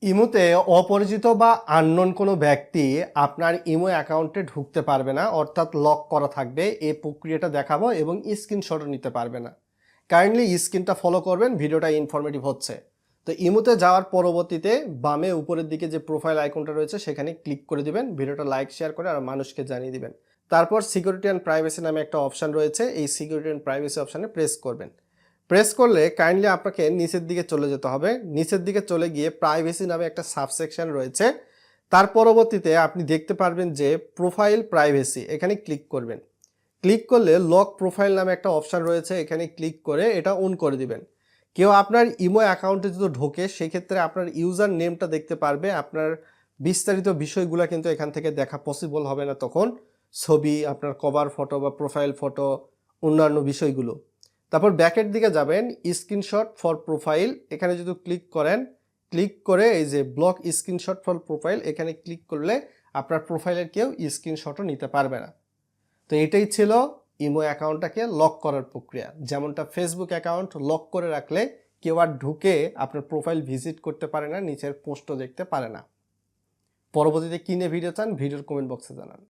ইমোতে অপরিচিত বা আননোন কোনো ব্যক্তি আপনার ইমো অ্যাকাউন্টে ঢুকতে পারবে না, অর্থাৎ লক করা থাকবে। এই প্রক্রিয়াটা দেখাবো এবং স্ক্রিনশটও নিতে পারবে না। কাইন্ডলি স্ক্রিনটা ফলো করবেন, ভিডিওটা ইনফরমেটিভ হচ্ছে। তো ইমোতে যাওয়ার পরবর্তীতে বামে উপরের দিকে যে প্রোফাইল আইকনটা রয়েছে সেখানে ক্লিক করে দিবেন, ভিডিওটা লাইক শেয়ার করে আর মানুষকে জানিয়ে দিবেন। তারপর সিকিউরিটি অ্যান্ড প্রাইভেসি নামে একটা অপশান রয়েছে, এই সিকিউরিটি অ্যান্ড প্রাইভেসি অপশানে প্রেস করবেন। প্রেস করলে কাইন্ডলি আপনাকে নিচের দিকে চলে যেতে হবে। নিচের দিকে চলে গিয়ে প্রাইভেসি নামে একটা সাবসেকশন রয়েছে। তার পরবর্তীতে আপনি দেখতে পারবেন যে প্রোফাইল প্রাইভেসি, এখানে ক্লিক করবেন। ক্লিক করলে লক প্রোফাইল নামে একটা অপশান রয়েছে, এখানে ক্লিক করে এটা অন করে দিবেন। কেউ আপনার ইমো অ্যাকাউন্টে যদি ঢোকে সেক্ষেত্রে আপনার ইউজার নেমটা দেখতে পারবে, আপনার বিস্তারিত বিষয়গুলো কিন্তু এখান থেকে দেখা পসিবল হবে না তখন। ছবি, আপনার কভার ফটো বা প্রোফাইল ফটো, অন্যান্য বিষয়গুলো। তারপর ব্যাকের দিকে যাবেন, স্ক্রিনশট ফর প্রোফাইল, এখানে যদি ক্লিক করেন, ক্লিক করে এই যে ব্লক স্ক্রিনশট ফর প্রোফাইল এখানে ক্লিক করলে আপনার প্রোফাইলের কেউ স্ক্রিনশটও নিতে পারবে না। তো এটাই ছিল ইমো অ্যাকাউন্টটাকে লক করার প্রক্রিয়া। যেমনটা ফেসবুক অ্যাকাউন্ট লক করে রাখলে কেউ আর ঢুকে আপনার প্রোফাইল ভিজিট করতে পারে না, নিচের পোস্টও দেখতে পারে না। পরবর্তীতে কি নিয়ে ভিডিও চান ভিডিওর কমেন্ট বক্সে জানান।